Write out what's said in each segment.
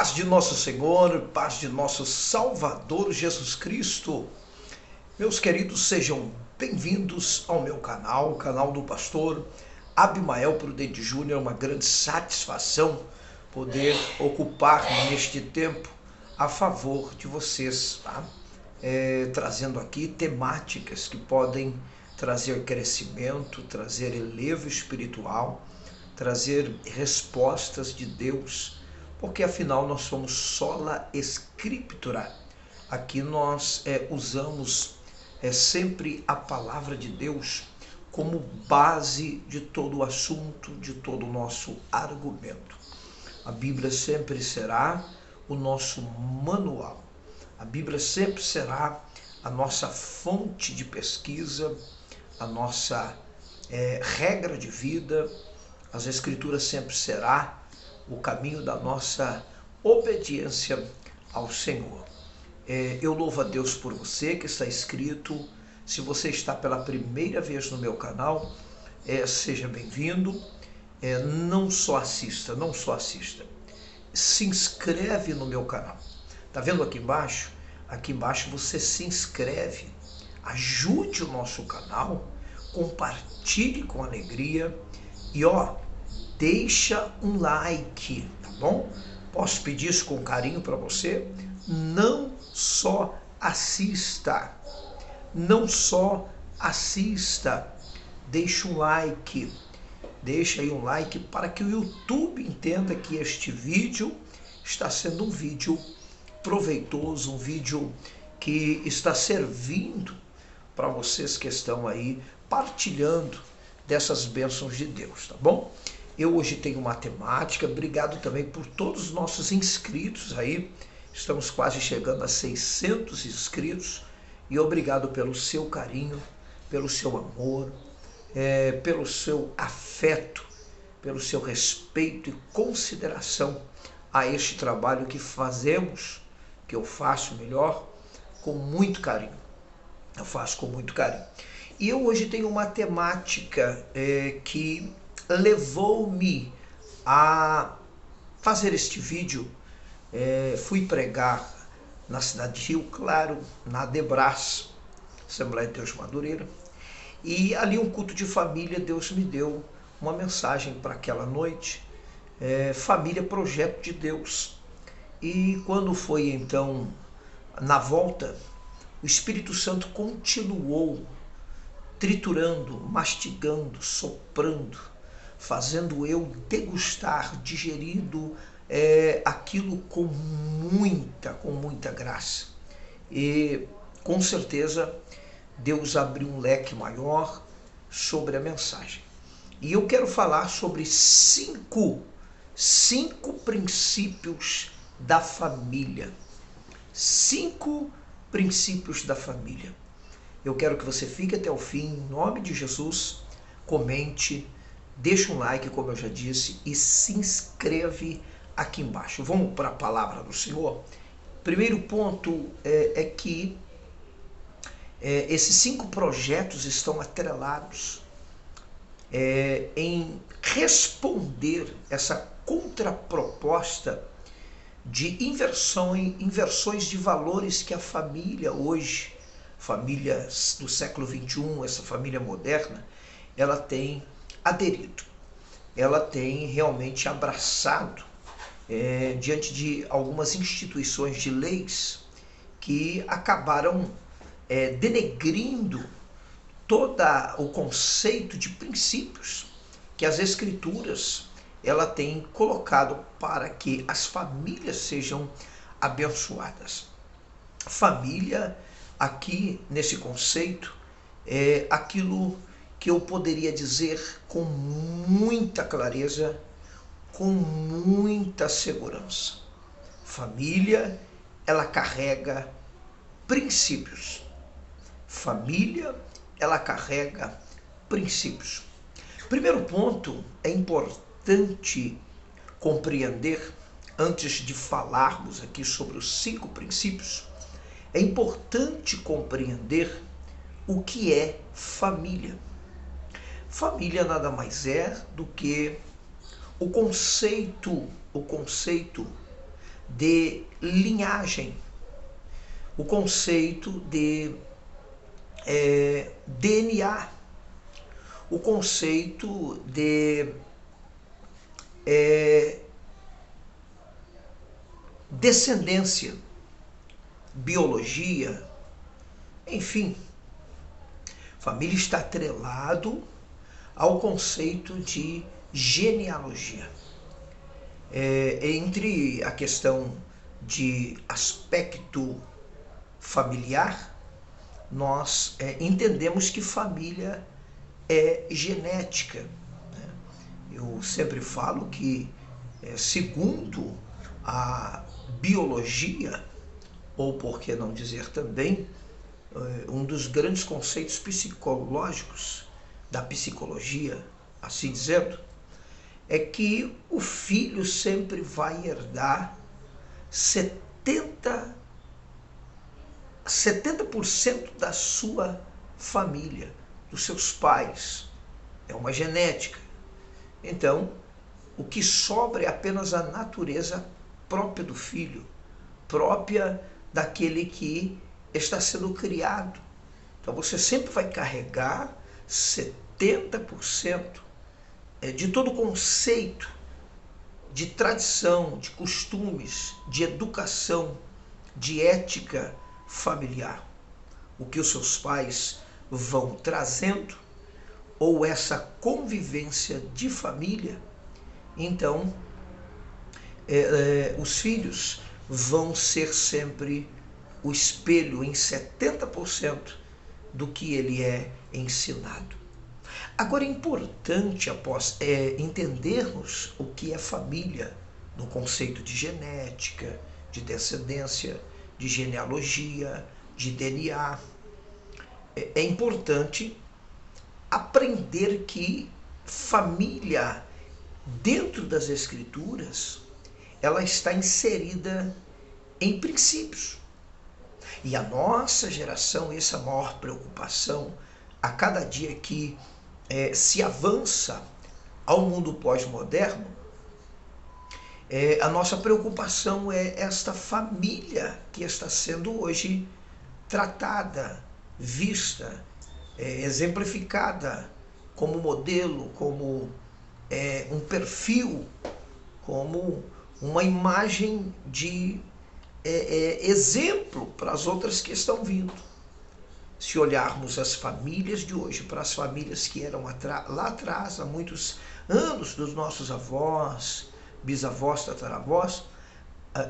Paz de nosso Senhor, paz de nosso Salvador Jesus Cristo. Meus queridos, sejam bem-vindos ao meu canal, o canal do pastor Abimael Prudente Júnior. É uma grande satisfação poder ocupar neste tempo a favor de vocês, tá? Trazendo aqui temáticas que podem trazer crescimento, trazer elevo espiritual, trazer respostas de Deus, porque afinal nós somos sola scriptura. Aqui nós usamos sempre a palavra de Deus como base de todo o assunto, de todo o nosso argumento. A Bíblia sempre será o nosso manual. A Bíblia sempre será a nossa fonte de pesquisa, a nossa regra de vida. As Escrituras sempre será o caminho da nossa obediência ao Senhor. Eu louvo a Deus por você que está inscrito. Se você está pela primeira vez no meu canal, seja bem-vindo. Não só assista. Se inscreve no meu canal. Tá vendo aqui embaixo? Aqui embaixo você se inscreve. Ajude o nosso canal, compartilhe com alegria e deixa um like, tá bom? Posso pedir isso com carinho para você? Não só assista, deixa um like, deixa aí um like para que o YouTube entenda que este vídeo está sendo um vídeo proveitoso, um vídeo que está servindo para vocês que estão aí partilhando dessas bênçãos de Deus, tá bom? Eu hoje tenho matemática. Obrigado também por todos os nossos inscritos aí. Estamos quase chegando a 600 inscritos. E obrigado pelo seu carinho, pelo seu amor, pelo seu afeto, pelo seu respeito e consideração a este trabalho que fazemos, que eu faço melhor, com muito carinho. Eu faço com muito carinho. E eu hoje tenho uma temática que levou-me a fazer este vídeo. Fui pregar na cidade de Rio Claro, na Adebras, Assembleia de Deus Madureira, e ali um culto de família. Deus me deu uma mensagem para aquela noite, família, projeto de Deus. E quando foi então na volta, o Espírito Santo continuou triturando, mastigando, soprando, fazendo eu degustar, digerindo aquilo com muita graça. E com certeza Deus abriu um leque maior sobre a mensagem. E eu quero falar sobre cinco princípios da família. 5 princípios da família. Eu quero que você fique até o fim, em nome de Jesus. Comente, deixa um like, como eu já disse, e se inscreve aqui embaixo. Vamos para a palavra do Senhor. Primeiro ponto é que esses 5 projetos estão atrelados em responder essa contraproposta de inversões de valores que a família hoje, família do século XXI, essa família moderna, ela tem aderido, ela tem realmente abraçado diante de algumas instituições de leis que acabaram denegrindo todo o conceito de princípios que as Escrituras ela tem colocado para que as famílias sejam abençoadas. Família, aqui nesse conceito, é aquilo que eu poderia dizer com muita clareza, com muita segurança. Família, ela carrega princípios. Família, ela carrega princípios. Primeiro ponto, é importante compreender, antes de falarmos aqui sobre os 5 princípios, é importante compreender o que é família. Família nada mais é do que o conceito de linhagem, o conceito de DNA, o conceito de descendência, biologia, enfim. Família está atrelado ao conceito de genealogia. Entre a questão de aspecto familiar, nós entendemos que família é genética, né? Eu sempre falo que, segundo a biologia, ou por que não dizer também, um dos grandes conceitos psicológicos da psicologia, assim dizendo, é que o filho sempre vai herdar 70% da sua família, dos seus pais. É uma genética. Então, o que sobra é apenas a natureza própria do filho, própria daquele que está sendo criado. Então você sempre vai carregar 70% de todo o conceito de tradição, de costumes, de educação, de ética familiar. O que os seus pais vão trazendo, ou essa convivência de família, então os filhos vão ser sempre o espelho em 70% do que ele é ensinado. Agora é importante entendermos o que é família no conceito de genética, de descendência, de genealogia, de DNA. É importante aprender que família, dentro das Escrituras, ela está inserida em princípios. E a nossa geração, essa é a maior preocupação, a cada dia que se avança ao mundo pós-moderno, a nossa preocupação é esta família que está sendo hoje tratada, vista, exemplificada como modelo, como um perfil, como uma imagem de exemplo para as outras que estão vindo. Se olharmos as famílias de hoje para as famílias que eram lá atrás, há muitos anos, dos nossos avós, bisavós, tataravós,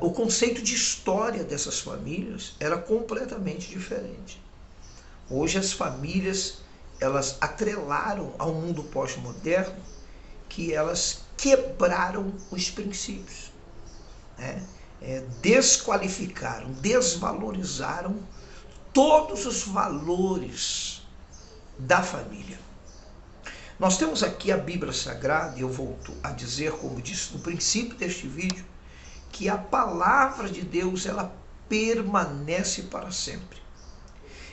o conceito de história dessas famílias era completamente diferente. Hoje as famílias, elas atrelaram ao mundo pós-moderno, que elas quebraram os princípios, né? Desqualificaram, desvalorizaram todos os valores da família. Nós temos aqui a Bíblia Sagrada, e eu volto a dizer, como disse no princípio deste vídeo, que a palavra de Deus, ela permanece para sempre.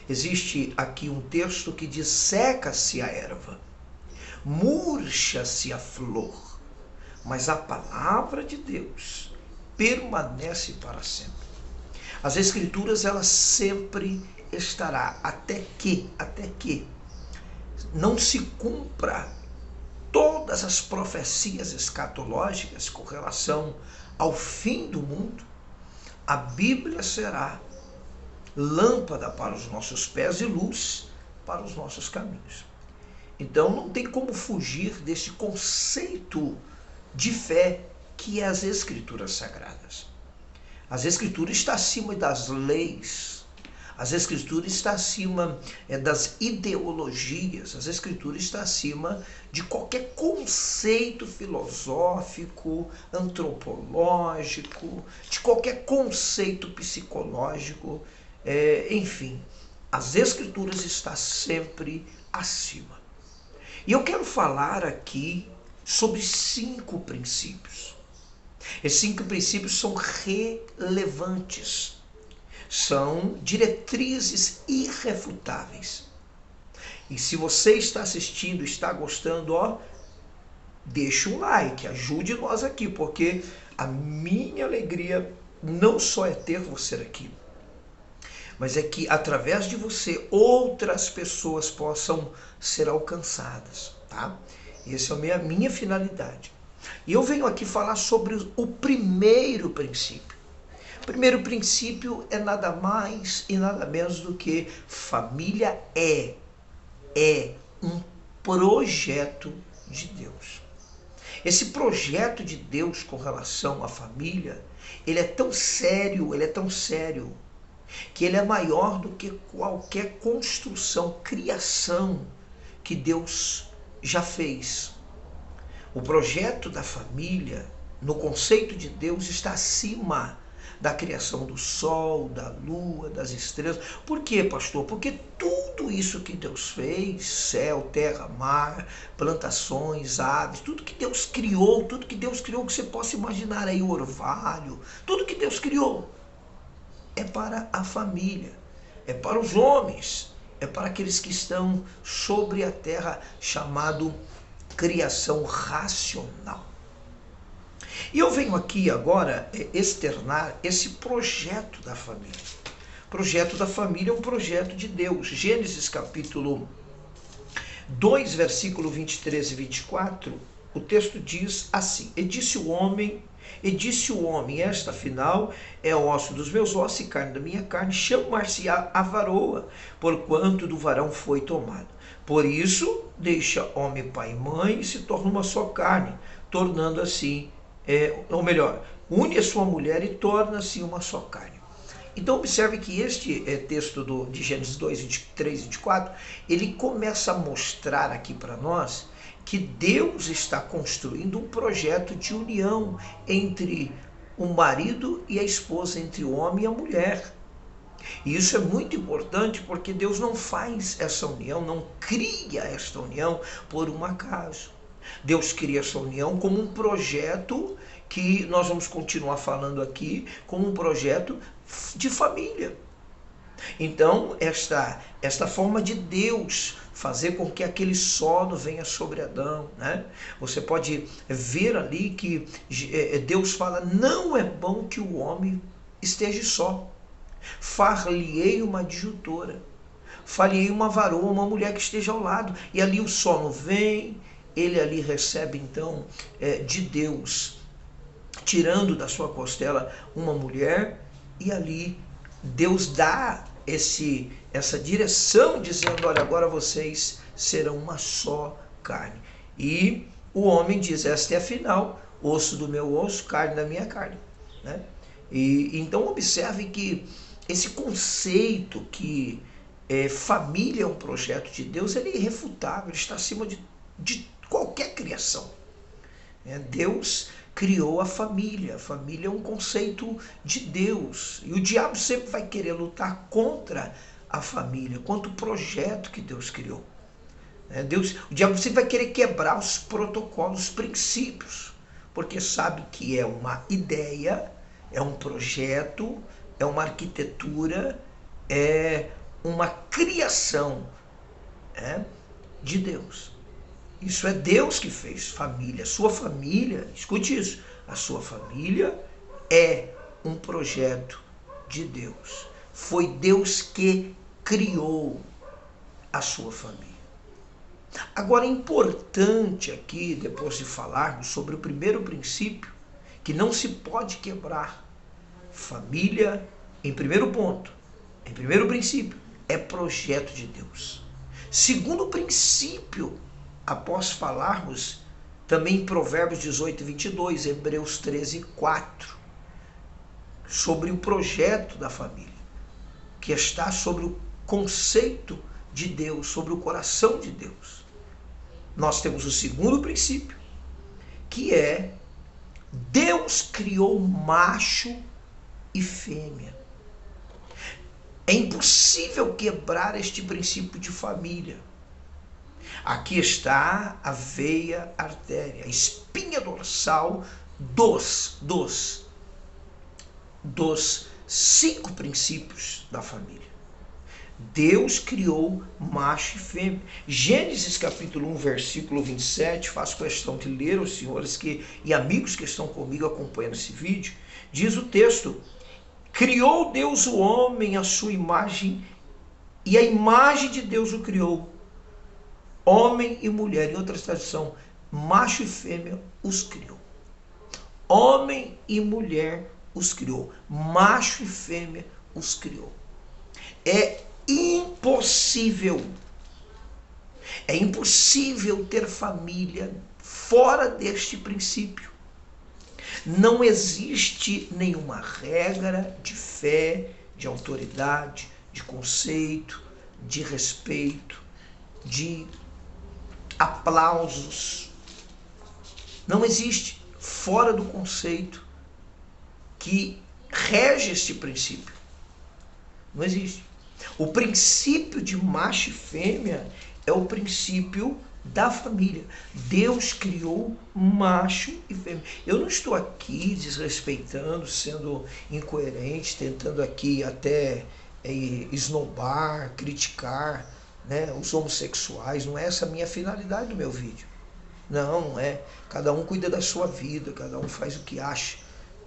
Existe aqui um texto que diz: seca-se a erva, murcha-se a flor, mas a palavra de Deus permanece para sempre. As Escrituras, elas sempre estará, até que não se cumpra todas as profecias escatológicas com relação ao fim do mundo. A Bíblia será lâmpada para os nossos pés e luz para os nossos caminhos. Então não tem como fugir desse conceito de fé que é as Escrituras Sagradas. As Escrituras estão acima das leis, as Escrituras estão acima das ideologias, as Escrituras estão acima de qualquer conceito filosófico, antropológico, de qualquer conceito psicológico, enfim, as Escrituras estão sempre acima. E eu quero falar aqui sobre 5 princípios. Esses 5 princípios são relevantes, são diretrizes irrefutáveis. E se você está assistindo, está gostando, deixa um like, ajude nós aqui, porque a minha alegria não só é ter você aqui, mas é que através de você outras pessoas possam ser alcançadas, tá? Essa é a minha finalidade. E eu venho aqui falar sobre o primeiro princípio. O primeiro princípio é nada mais e nada menos do que família é um projeto de Deus. Esse projeto de Deus com relação à família, ele é tão sério, que ele é maior do que qualquer construção, criação que Deus já fez. O projeto da família, no conceito de Deus, está acima da criação do sol, da lua, das estrelas. Por quê, pastor? Porque tudo isso que Deus fez, céu, terra, mar, plantações, aves, tudo que Deus criou que você possa imaginar aí, o orvalho, tudo que Deus criou é para a família, é para os homens, é para aqueles que estão sobre a terra, chamado criação racional. E eu venho aqui agora externar esse projeto da família. O projeto da família é um projeto de Deus. Gênesis capítulo 2, versículo 23 e 24, o texto diz assim: E disse o homem, esta afinal é osso dos meus ossos e carne da minha carne, chamar-se-á a varoa, porquanto do varão foi tomado. Por isso, deixa homem pai e mãe e se torna uma só carne, tornando assim, ou melhor, une a sua mulher e torna-se uma só carne. Então observe que este texto de Gênesis 2, 23 e 24, ele começa a mostrar aqui para nós que Deus está construindo um projeto de união entre o marido e a esposa, entre o homem e a mulher. E isso é muito importante porque Deus não faz essa união, não cria esta união por um acaso. Deus cria essa união como um projeto que nós vamos continuar falando aqui, como um projeto de família. Então, esta forma de Deus fazer com que aquele sono venha sobre Adão, né? Você pode ver ali que Deus fala: não é bom que o homem esteja só. Far-lhe-ei uma adjutora, far-lhe-ei uma varoa, uma mulher que esteja ao lado. E ali o sono vem, ele ali recebe então de Deus, tirando da sua costela uma mulher, e ali Deus dá essa direção, dizendo: olha, agora vocês serão uma só carne. E o homem diz: esta é afinal osso do meu osso, carne da minha carne, né? E então observe que esse conceito que família é um projeto de Deus, ele é irrefutável, ele está acima de qualquer criação. Deus criou a família é um conceito de Deus, e o diabo sempre vai querer lutar contra a família, contra o projeto que Deus criou. O diabo sempre vai querer quebrar os protocolos, os princípios, porque sabe que é uma ideia, é um projeto, é uma arquitetura, é uma criação de Deus. Isso é Deus que fez família. A sua família, escute isso, a sua família é um projeto de Deus. Foi Deus que criou a sua família. Agora é importante aqui, depois de falarmos sobre o primeiro princípio, que não se pode quebrar. Família, em primeiro ponto, em primeiro princípio, é projeto de Deus. Segundo princípio, após falarmos também em Provérbios 18 e 22, Hebreus 13 4, sobre o projeto da família, que está sobre o conceito de Deus, sobre o coração de Deus. Nós temos o segundo princípio, que é: Deus criou macho e fêmea. É impossível quebrar este princípio de família. Aqui está a veia artéria, a espinha dorsal dos 5 princípios da família. Deus criou macho e fêmea. Gênesis capítulo 1, versículo 27, faço questão de ler aos senhores e amigos que estão comigo acompanhando esse vídeo. Diz o texto: criou Deus o homem à sua imagem, e a imagem de Deus o criou. Homem e mulher, em outra tradução, macho e fêmea os criou. Homem e mulher os criou. Macho e fêmea os criou. É impossível ter família fora deste princípio. Não existe nenhuma regra de fé, de autoridade, de conceito, de respeito, de aplausos. Não existe fora do conceito que rege este princípio. Não existe. O princípio de macho e fêmea é o princípio da família. Deus criou macho e fêmea. Eu não estou aqui desrespeitando, sendo incoerente, tentando aqui até esnobar, criticar, né, os homossexuais. Não é essa a minha finalidade do meu vídeo. Não é. Cada um cuida da sua vida, cada um faz o que acha,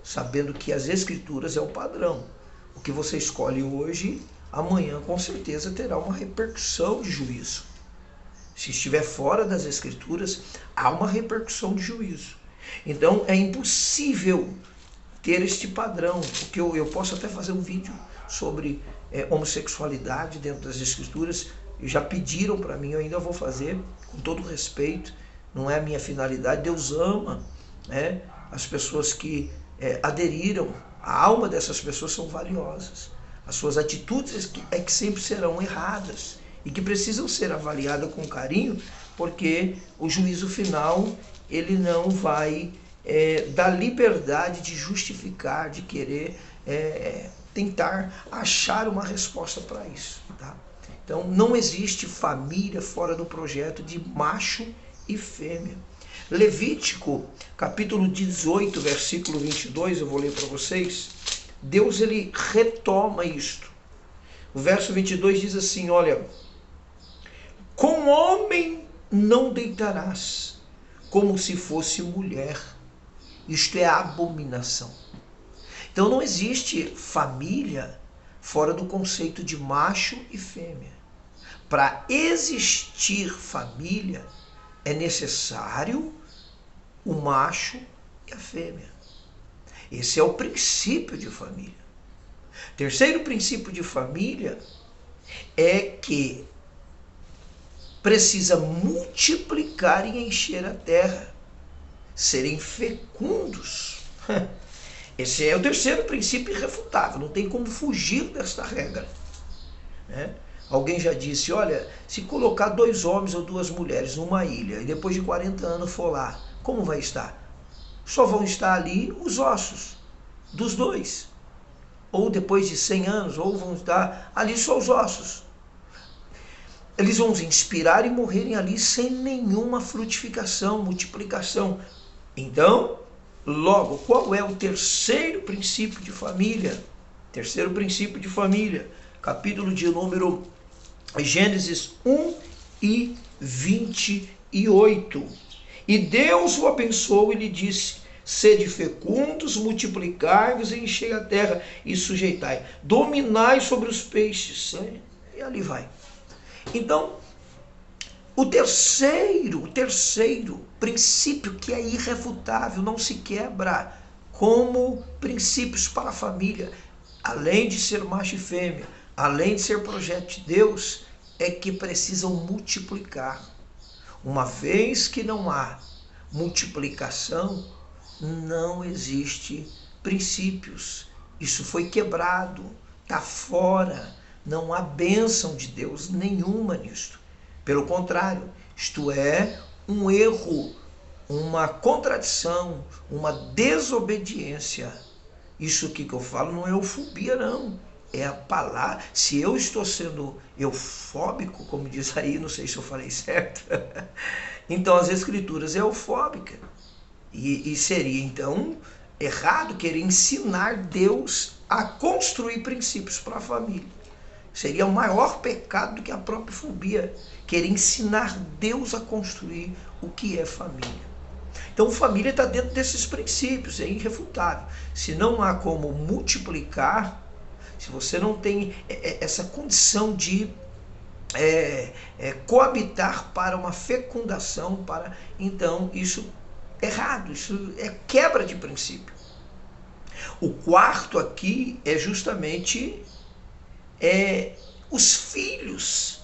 sabendo que as escrituras é o padrão. O que você escolhe hoje, amanhã com certeza terá uma repercussão de juízo. Se estiver fora das escrituras, há uma repercussão de juízo. Então é impossível ter este padrão, porque eu posso até fazer um vídeo sobre homossexualidade dentro das escrituras. Já pediram para mim, eu ainda vou fazer, com todo respeito. Não é a minha finalidade. Deus ama, né, as pessoas que aderiram. A alma dessas pessoas são valiosas. As suas atitudes é que sempre serão erradas e que precisam ser avaliadas com carinho, porque o juízo final ele não vai dar liberdade de justificar, de querer tentar achar uma resposta para isso. Tá? Então não existe família fora do projeto de macho e fêmea. Levítico, capítulo 18, versículo 22, eu vou ler para vocês. Deus ele retoma isto. O verso 22 diz assim, olha: com homem não deitarás, como se fosse mulher. Isto é abominação. Então não existe família fora do conceito de macho e fêmea. Para existir família, é necessário o macho e a fêmea. Esse é o princípio de família. Terceiro princípio de família é que precisa multiplicar e encher a terra, serem fecundos. Esse é o terceiro princípio irrefutável, não tem como fugir desta regra, né? Alguém já disse, olha, se colocar 2 homens ou 2 mulheres numa ilha e depois de 40 anos for lá, como vai estar? Só vão estar ali os ossos dos 2. Ou depois de 100 anos, ou vão estar ali só os ossos. Eles vão inspirar e morrerem ali sem nenhuma frutificação, multiplicação. Então, logo, qual é o terceiro princípio de família? Terceiro princípio de família, capítulo de número Gênesis 1 e 28. E Deus o abençoou e lhe disse: sede fecundos, multiplicai-vos e enchei a terra e sujeitai, dominai sobre os peixes. E ali vai. Então, o terceiro princípio que é irrefutável, não se quebra, como princípios para a família, além de ser macho e fêmea, além de ser projeto de Deus, é que precisam multiplicar. Uma vez que não há multiplicação, não existe princípios. Isso foi quebrado, está fora. Não há bênção de Deus nenhuma nisto. Pelo contrário, isto é um erro, uma contradição, uma desobediência. Isso aqui que eu falo não é eufobia, não. É a palavra. Se eu estou sendo eufóbico, como diz aí, não sei se eu falei certo, então as escrituras é eufóbica. E seria, então, errado querer ensinar Deus a construir princípios para a família. Seria o maior pecado do que a própria fobia, querer ensinar Deus a construir o que é família. Então, família está dentro desses princípios, é irrefutável. Se não há como multiplicar, se você não tem essa condição de coabitar para uma fecundação, então isso é errado, isso é quebra de princípio. O quarto aqui é justamente os filhos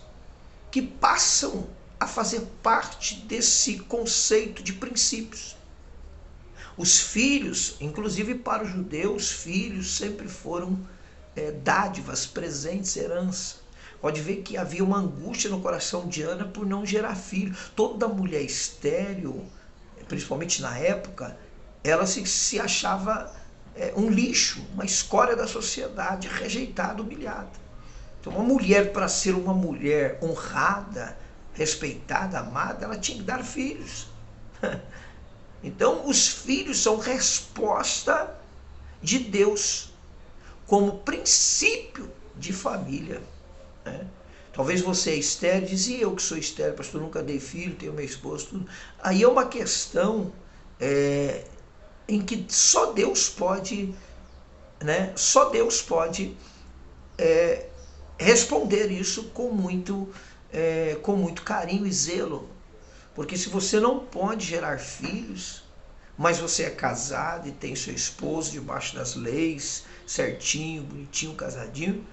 que passam a fazer parte desse conceito de princípios. Os filhos, inclusive para os judeus, filhos sempre foram dádivas, presentes, herança. Pode ver que havia uma angústia no coração de Ana por não gerar filho. Toda mulher estéril, principalmente na época, ela se achava um lixo, uma escória da sociedade, rejeitada, humilhada. Então, uma mulher, para ser uma mulher honrada, respeitada, amada, ela tinha que dar filhos. Então, os filhos são resposta de Deus como princípio de família. Talvez você é estéril, diz, e eu que sou estéril, pastor, nunca dei filho, tenho meu esposo, tudo. Aí é uma questão em que só Deus pode, só Deus pode responder isso com muito carinho e zelo. Porque se você não pode gerar filhos, mas você é casado e tem seu esposo debaixo das leis, certinho, bonitinho, casadinho,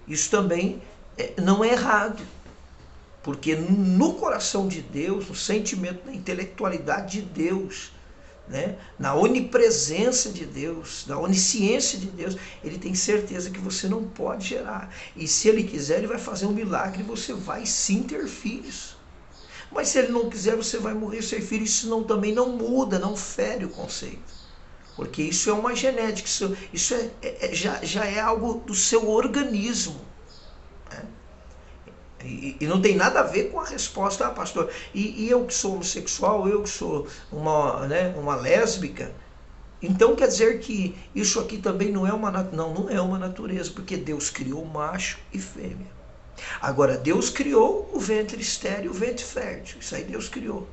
isso também não é errado. Porque no coração de Deus, no sentimento, na intelectualidade de Deus, na onipresença de Deus, na onisciência de Deus, ele tem certeza que você não pode gerar. E se ele quiser, ele vai fazer um milagre e você vai sim ter filhos. Mas se ele não quiser, você vai morrer sem filho. Isso também não muda, não fere o conceito. Porque isso é uma genética, isso já é algo do seu organismo. E não tem nada a ver com a resposta, pastor, e eu que sou homossexual, eu que sou uma lésbica, então quer dizer que isso aqui também não é uma natureza, porque Deus criou macho e fêmea. Agora, Deus criou o ventre estéril e o ventre fértil, isso aí Deus criou.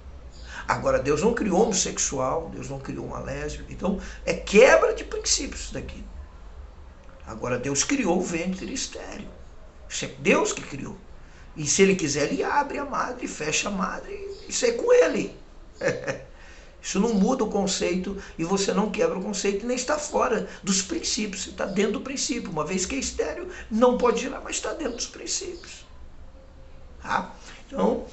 Agora, Deus não criou homossexual, Deus não criou uma lésbica, então é quebra de princípios isso daqui. Agora, Deus criou o ventre estéril, isso é Deus que criou. E se ele quiser, ele abre a madre, fecha a madre, isso é com ele. Isso não muda o conceito e você não quebra o conceito, nem está fora dos princípios, você está dentro do princípio. Uma vez que é estéril, não pode gerar, mas está dentro dos princípios. Então,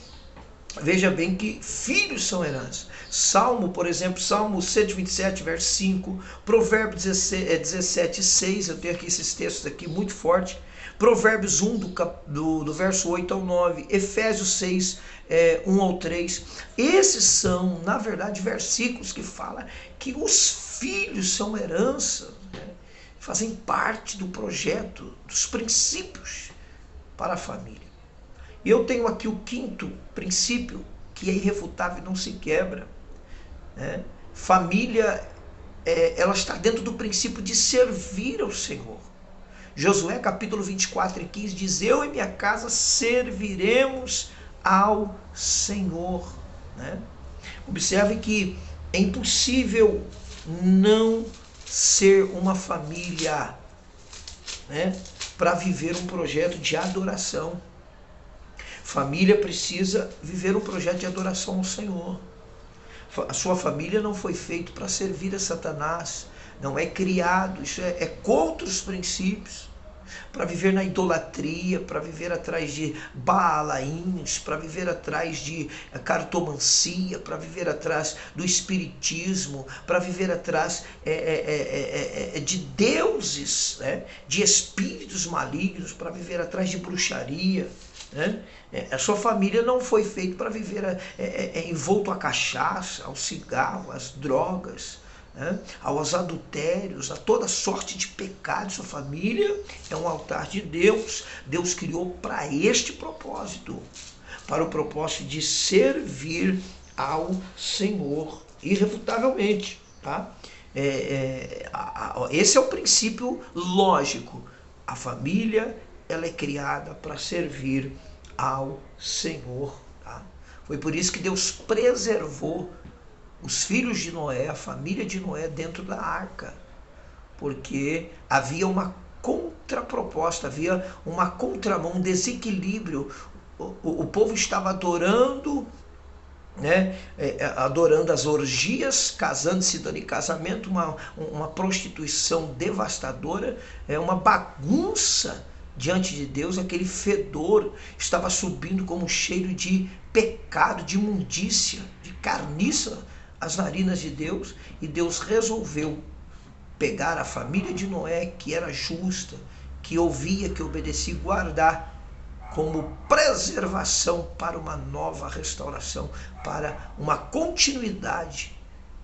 veja bem que filhos são herança. Salmo, por exemplo, Salmo 127, verso 5, Provérbios 17, 6, eu tenho aqui esses textos aqui muito fortes. Provérbios 1, do verso 8 ao 9, Efésios 6, 1 ao 3. Esses são, na verdade, versículos que falam que os filhos são herança, fazem parte do projeto, dos princípios para a família. E eu tenho aqui o quinto princípio, que é irrefutável e não se quebra. Família, ela está dentro do princípio de servir ao Senhor. Josué capítulo 24 e 15 diz, eu e minha casa serviremos ao Senhor. Observe que é impossível não ser uma família para viver um projeto de adoração. Família precisa viver um projeto de adoração ao Senhor. A sua família não foi feita para servir a Satanás, não é criado, isso é contra os princípios, para viver na idolatria, para viver atrás de baalaíns, para viver atrás de cartomancia, para viver atrás do espiritismo, para viver atrás de deuses, de espíritos malignos, para viver atrás de bruxaria. A sua família não foi feita para viver envolto à cachaça, ao cigarro, às drogas, aos adultérios, a toda sorte de pecado. Sua família é um altar de Deus. Deus criou para este propósito, para o propósito de servir ao Senhor, irrefutavelmente. Esse é o princípio lógico. A família, ela é criada para servir ao Senhor. Foi por isso que Deus preservou os filhos de Noé, a família de Noé dentro da arca, porque havia uma contraproposta, havia uma contramão, um desequilíbrio. O povo estava adorando, né, adorando as orgias, casando-se, dando em casamento, uma prostituição devastadora, uma bagunça diante de Deus. Aquele fedor estava subindo como um cheiro de pecado, de imundícia, de carniça às narinas de Deus, e Deus resolveu pegar a família de Noé, que era justa, que ouvia, que obedecia, e guardar como preservação para uma nova restauração, para uma continuidade,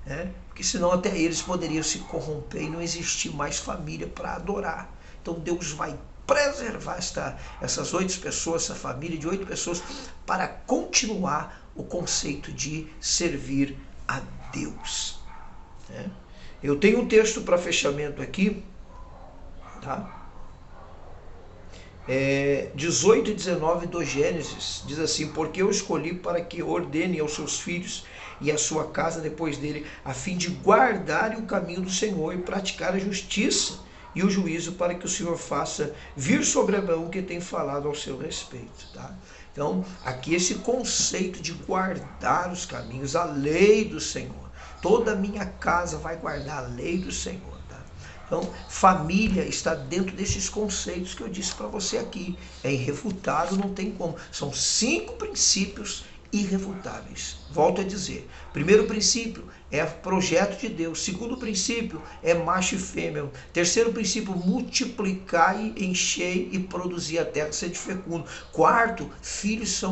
né? Porque senão até eles poderiam se corromper e não existir mais família para adorar. Então Deus vai preservar essas 8 pessoas, essa família de 8 pessoas, para continuar o conceito de servir a Deus, né? Eu tenho um texto para fechamento aqui, tá? 18 e 19 do Gênesis, diz assim: porque eu escolhi para que ordene aos seus filhos e à sua casa depois dele, a fim de guardarem o caminho do Senhor e praticar a justiça e o juízo, para que o Senhor faça vir sobre Abraão o que tem falado ao seu respeito, tá? Então, aqui esse conceito de guardar os caminhos, a lei do Senhor. Toda a minha casa vai guardar a lei do Senhor. Então, família está dentro desses conceitos que eu disse para você aqui. É irrefutável, não tem como. São 5 princípios irrefutáveis. Volto a dizer. Primeiro princípio é projeto de Deus. Segundo princípio é macho e fêmea. Terceiro princípio, multiplicar e encher e produzir a terra, ser fecundo. Quarto, filhos são